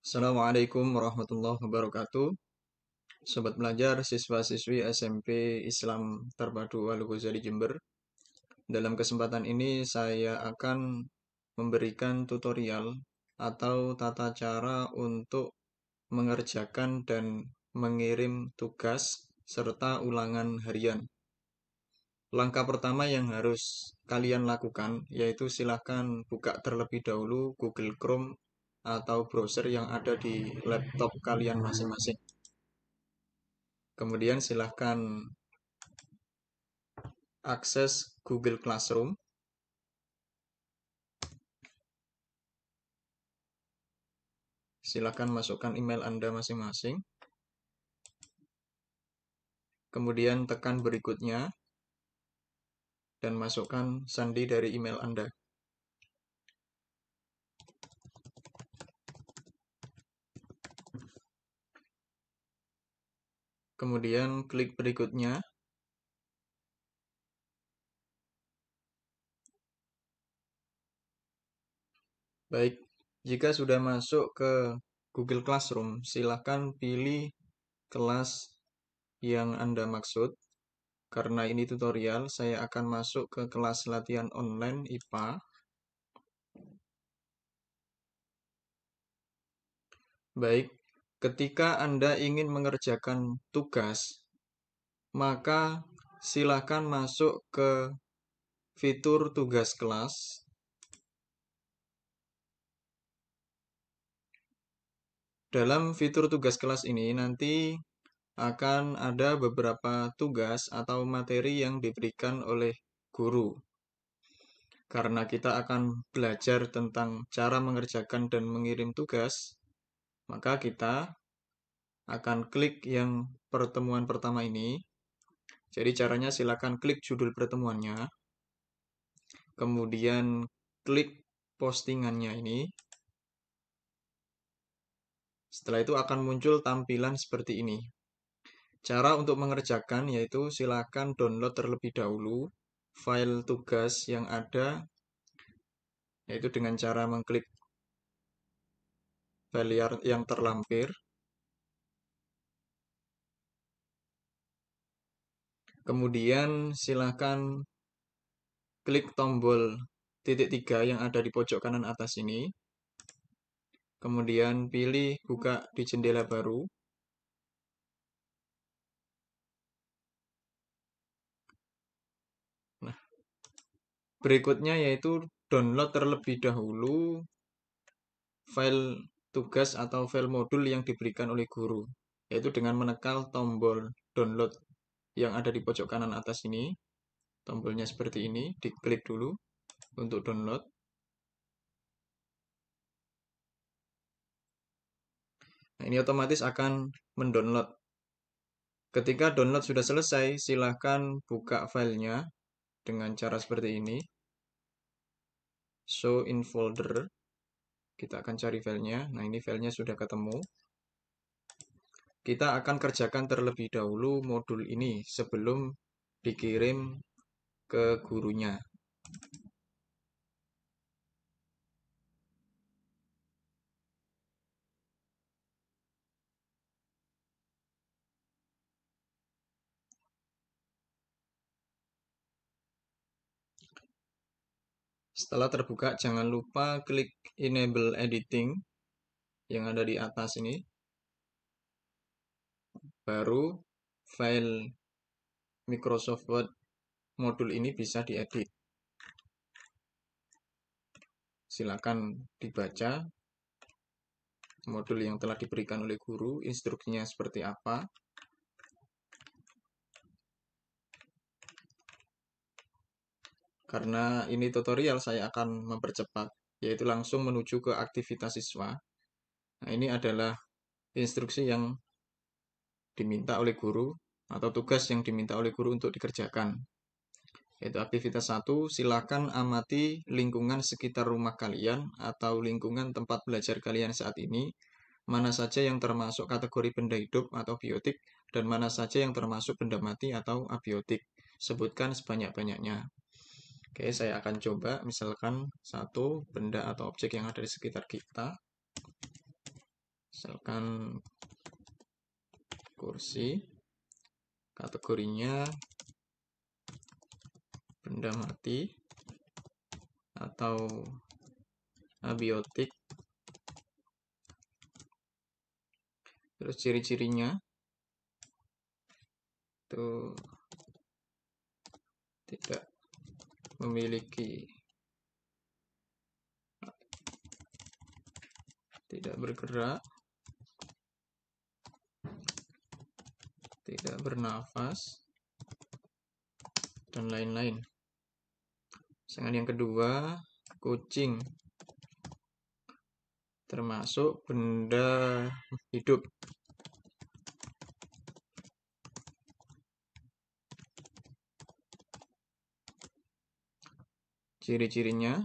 Assalamualaikum warahmatullahi wabarakatuh. Sobat belajar, siswa-siswi SMP Islam Terpadu Al-Ghazali Jember. Dalam kesempatan ini saya akan memberikan tutorial atau tata cara untuk mengerjakan dan mengirim tugas serta ulangan harian. Langkah pertama yang harus kalian lakukan yaitu silahkan buka terlebih dahulu Google Chrome atau browser yang ada di laptop kalian masing-masing. Kemudian silahkan akses Google Classroom. Silahkan masukkan email Anda masing-masing. Kemudian tekan berikutnya dan masukkan sandi dari email Anda. Kemudian klik berikutnya. Baik, jika sudah masuk ke Google Classroom, silahkan pilih kelas yang Anda maksud. Karena ini tutorial, saya akan masuk ke kelas latihan online IPA. Baik, ketika Anda ingin mengerjakan tugas, maka silakan masuk ke fitur tugas kelas. Dalam fitur tugas kelas ini nanti akan ada beberapa tugas atau materi yang diberikan oleh guru. Karena kita akan belajar tentang cara mengerjakan dan mengirim tugas, maka kita akan klik yang pertemuan pertama ini. Jadi caranya silakan klik judul pertemuannya. Kemudian klik postingannya ini. Setelah itu akan muncul tampilan seperti ini. Cara untuk mengerjakan yaitu silakan download terlebih dahulu file tugas yang ada, yaitu dengan cara mengklik file yang terlampir. Kemudian silakan klik tombol titik 3 yang ada di pojok kanan atas ini. Kemudian pilih buka di jendela baru. Nah, berikutnya yaitu download terlebih dahulu file tugas atau file modul yang diberikan oleh guru, yaitu dengan menekan tombol download yang ada di pojok kanan atas ini. Tombolnya seperti ini, diklik dulu untuk download. Nah, ini otomatis akan mendownload. Ketika download sudah selesai, silahkan buka filenya dengan cara seperti ini. Show in folder. Kita akan cari filenya. Nah, ini filenya sudah ketemu. Kita akan kerjakan terlebih dahulu modul ini sebelum dikirim ke gurunya. Setelah terbuka, jangan lupa klik Enable Editing yang ada di atas ini. Baru file Microsoft Word modul ini bisa diedit. Silakan dibaca modul yang telah diberikan oleh guru, instruksinya seperti apa. Karena ini tutorial, saya akan mempercepat, yaitu langsung menuju ke aktivitas siswa. Nah, ini adalah instruksi yang diminta oleh guru atau tugas yang diminta oleh guru untuk dikerjakan. Yaitu aktivitas 1, silakan amati lingkungan sekitar rumah kalian atau lingkungan tempat belajar kalian saat ini. Mana saja yang termasuk kategori benda hidup atau biotik, dan mana saja yang termasuk benda mati atau abiotik. Sebutkan sebanyak-banyaknya. Oke, saya akan coba misalkan satu benda atau objek yang ada di sekitar kita. Misalkan kursi, kategorinya benda mati atau abiotik. Terus ciri-cirinya itu tidak memiliki, tidak bergerak, tidak bernafas, dan lain-lain. Sedangkan yang kedua, kucing termasuk benda hidup. Ciri-cirinya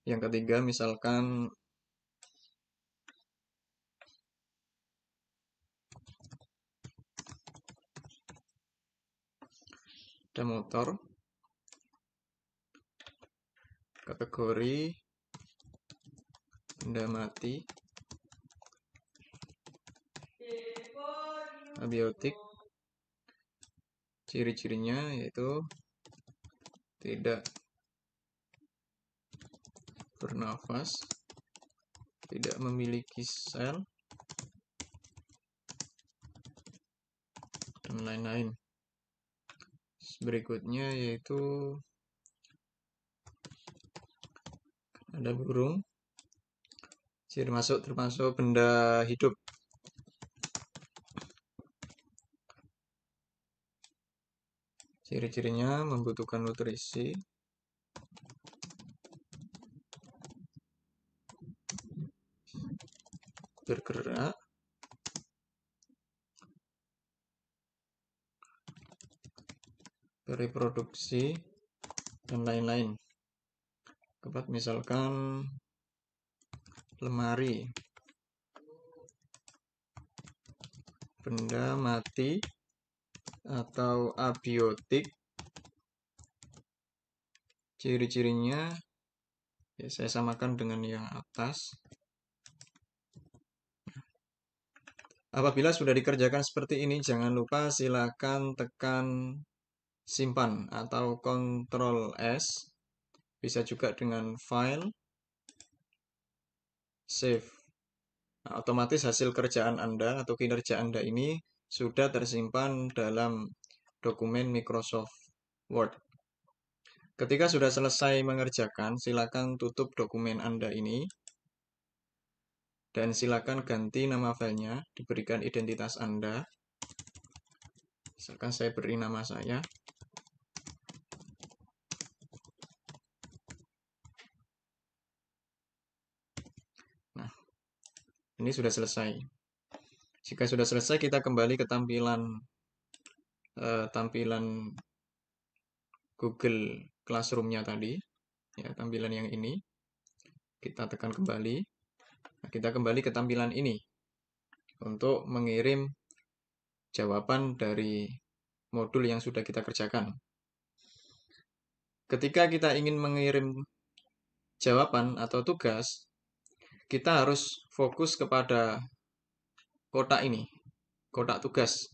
yang ketiga, misalkan ada motor, kategori benda mati, abiotik. Ciri-cirinya yaitu tidak bernafas, tidak memiliki sel, dan lain-lain. Berikutnya yaitu ada burung, termasuk benda hidup. Ciri-cirinya membutuhkan nutrisi, bergerak, bereproduksi, dan lain-lain. Misalkan lemari, benda mati atau abiotik. Ciri-cirinya ya saya samakan dengan yang atas. Apabila sudah dikerjakan seperti ini, jangan lupa silakan tekan simpan atau Ctrl S. Bisa juga dengan file, save. Nah, otomatis hasil kerjaan Anda atau kinerja Anda ini sudah tersimpan dalam dokumen Microsoft Word. Ketika sudah selesai mengerjakan, silakan tutup dokumen Anda ini dan silakan ganti nama filenya, diberikan identitas Anda. Misalkan saya beri nama saya. Nah, ini sudah selesai. Jika sudah selesai, kita kembali ke tampilan Google Classroom-nya tadi, ya, tampilan yang ini. Kita tekan kembali. Nah, kita kembali ke tampilan ini untuk mengirim jawaban dari modul yang sudah kita kerjakan. Ketika kita ingin mengirim jawaban atau tugas, kita harus fokus kepada kotak ini, kotak tugas.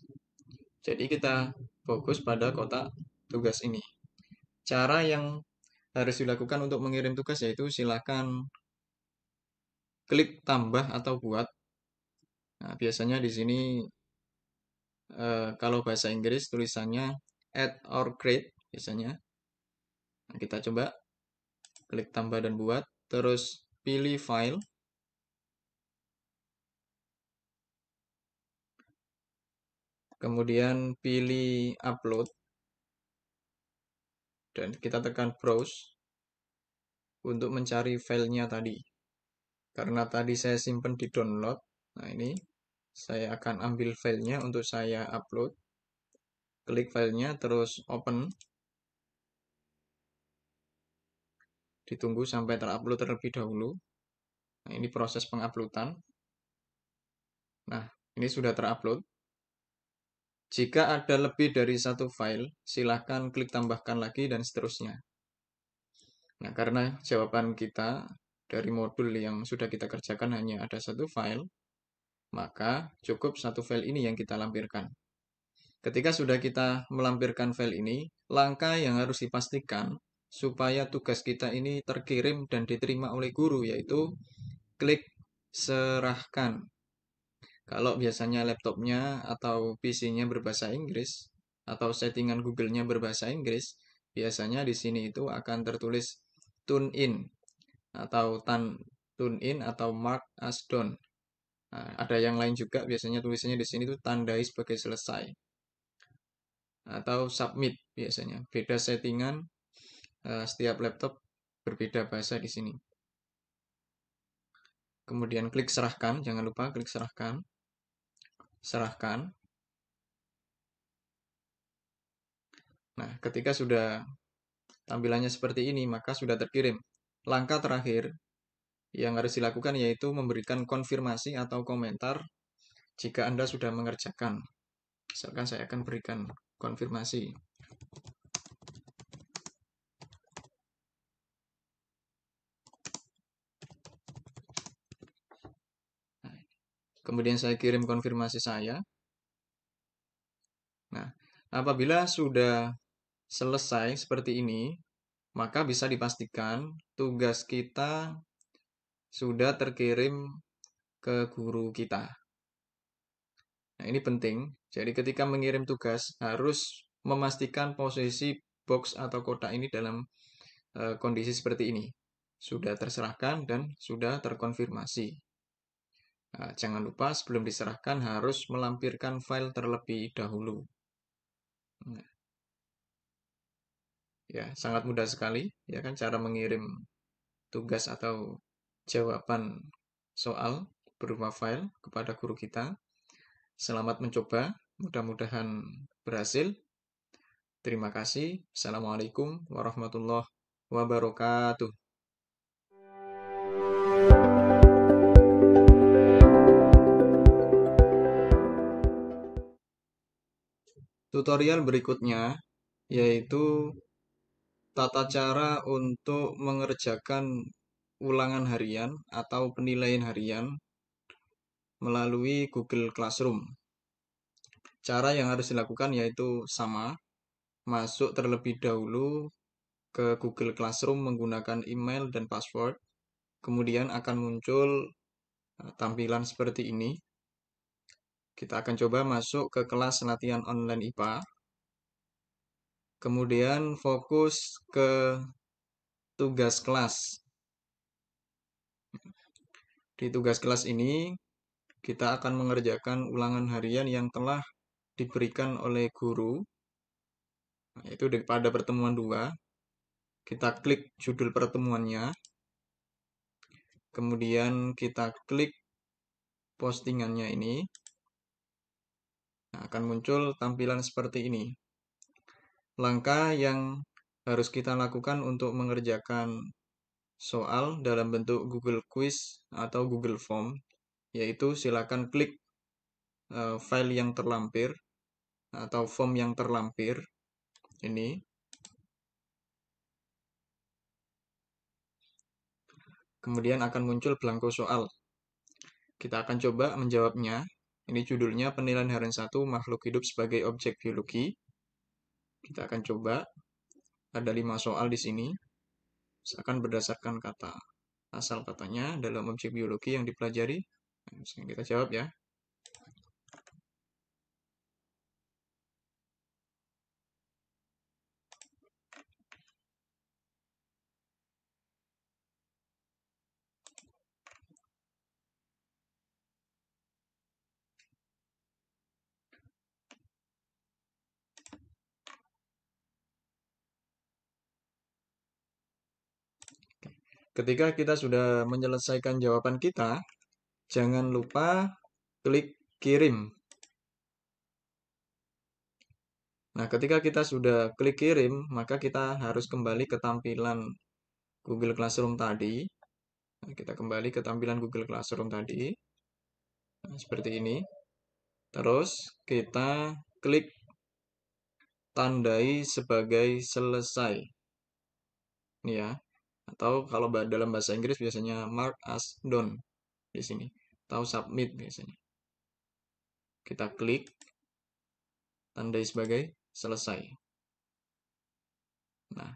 Jadi kita fokus pada kotak tugas ini. Cara yang harus dilakukan untuk mengirim tugas yaitu silakan klik tambah atau buat. Nah, biasanya di sini kalau bahasa Inggris tulisannya add or create biasanya. Nah, kita coba klik tambah dan buat, terus pilih file. Kemudian pilih upload. Dan kita tekan browse untuk mencari filenya tadi. Karena tadi saya simpan di download. Nah, ini saya akan ambil filenya untuk saya upload. Klik filenya, terus open. Ditunggu sampai terupload terlebih dahulu. Nah, ini proses penguploadan. Nah, ini sudah terupload. Jika ada lebih dari satu file, silahkan klik tambahkan lagi dan seterusnya. Nah, karena jawaban kita dari modul yang sudah kita kerjakan hanya ada satu file, maka cukup satu file ini yang kita lampirkan. Ketika sudah kita melampirkan file ini, langkah yang harus dipastikan supaya tugas kita ini terkirim dan diterima oleh guru, yaitu klik serahkan. Kalau biasanya laptopnya atau PC-nya berbahasa Inggris, atau settingan Google-nya berbahasa Inggris, biasanya di sini itu akan tertulis tune in atau tune in atau mark as done. Nah, ada yang lain juga biasanya tulisannya di sini itu tandai sebagai selesai atau submit biasanya. Beda settingan, setiap laptop berbeda bahasa di sini. Kemudian klik serahkan, jangan lupa klik serahkan. Serahkan. Nah, ketika sudah tampilannya seperti ini, maka sudah terkirim. Langkah terakhir yang harus dilakukan yaitu memberikan konfirmasi atau komentar jika Anda sudah mengerjakan. Misalkan saya akan berikan konfirmasi. Kemudian saya kirim konfirmasi saya. Nah, apabila sudah selesai seperti ini, maka bisa dipastikan tugas kita sudah terkirim ke guru kita. Nah, ini penting. Jadi ketika mengirim tugas harus memastikan posisi box atau kotak ini dalam kondisi seperti ini. Sudah terserahkan dan sudah terkonfirmasi. Nah, jangan lupa sebelum diserahkan harus melampirkan file terlebih dahulu. Nah, ya, sangat mudah sekali ya kan cara mengirim tugas atau jawaban soal berupa file kepada guru kita. Selamat mencoba, mudah-mudahan berhasil. Terima kasih. Assalamualaikum warahmatullahi wabarakatuh. Tutorial berikutnya yaitu tata cara untuk mengerjakan ulangan harian atau penilaian harian melalui Google Classroom. Cara yang harus dilakukan yaitu sama, masuk terlebih dahulu ke Google Classroom menggunakan email dan password. Kemudian akan muncul tampilan seperti ini. Kita akan coba masuk ke kelas latihan online IPA. Kemudian fokus ke tugas kelas. Di tugas kelas ini, kita akan mengerjakan ulangan harian yang telah diberikan oleh guru. Yaitu pada pertemuan 2. Kita klik judul pertemuannya. Kemudian kita klik postingannya ini. Nah, akan muncul tampilan seperti ini. Langkah yang harus kita lakukan untuk mengerjakan soal dalam bentuk Google Quiz atau Google Form, yaitu silakan klik file yang terlampir atau form yang terlampir ini. Kemudian akan muncul belangko soal. Kita akan coba menjawabnya. Ini judulnya penilaian harian 1 makhluk hidup sebagai objek biologi. Kita akan coba. Ada 5 soal di sini. Misalkan berdasarkan kata asal katanya dalam objek biologi yang dipelajari. Nah, kita jawab ya. Ketika kita sudah menyelesaikan jawaban kita, jangan lupa klik kirim. Nah, ketika kita sudah klik kirim, maka kita harus kembali ke tampilan Google Classroom tadi. Nah, kita kembali ke tampilan Google Classroom tadi. Nah, seperti ini. Terus kita klik tandai sebagai selesai. Ini ya. Atau kalau dalam bahasa Inggris biasanya mark as done di sini. Atau submit biasanya. Kita klik tandai sebagai selesai. Nah,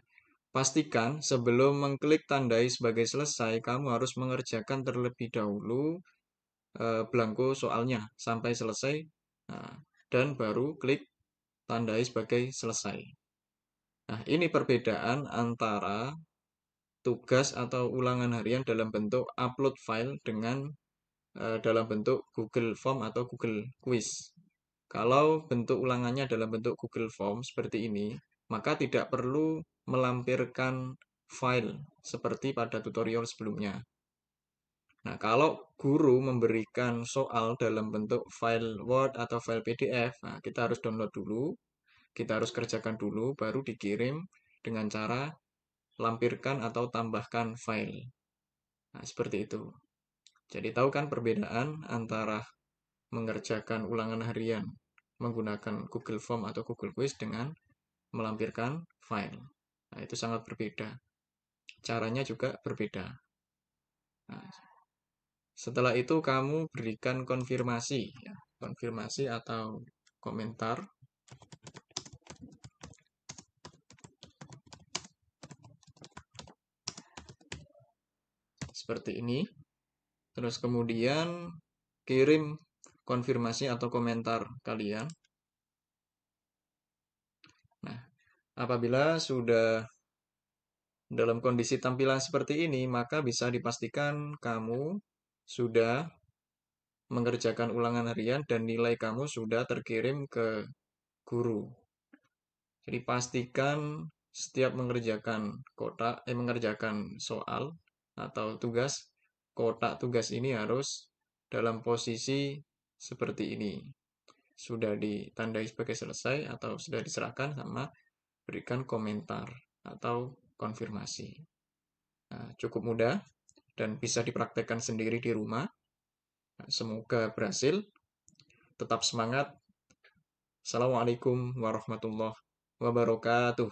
pastikan sebelum mengklik tandai sebagai selesai, kamu harus mengerjakan terlebih dahulu belangko soalnya sampai selesai. Nah, dan baru klik tandai sebagai selesai. Nah, ini perbedaan antara tugas atau ulangan harian dalam bentuk upload file dengan dalam bentuk Google Form atau Google Quiz. Kalau bentuk ulangannya dalam bentuk Google Form seperti ini, maka tidak perlu melampirkan file seperti pada tutorial sebelumnya. Nah, kalau guru memberikan soal dalam bentuk file Word atau file PDF, nah, kita harus download dulu, kita harus kerjakan dulu, baru dikirim dengan cara lampirkan atau tambahkan file. Nah, seperti itu. Jadi tahu kan perbedaan antara mengerjakan ulangan harian menggunakan Google Form atau Google Quiz dengan melampirkan file. Nah, itu sangat berbeda. Caranya juga berbeda. Nah, setelah itu kamu berikan konfirmasi, ya. Konfirmasi atau komentar. Seperti ini. Terus kemudian kirim konfirmasi atau komentar kalian. Nah, apabila sudah dalam kondisi tampilan seperti ini, maka bisa dipastikan kamu sudah mengerjakan ulangan harian dan nilai kamu sudah terkirim ke guru. Jadi pastikan setiap mengerjakan soal atau tugas, kotak tugas ini harus dalam posisi seperti ini. Sudah ditandai sebagai selesai atau sudah diserahkan sama berikan komentar atau konfirmasi. Nah, cukup mudah dan bisa dipraktekkan sendiri di rumah. Nah, semoga berhasil. Tetap semangat. Assalamualaikum warahmatullahi wabarakatuh.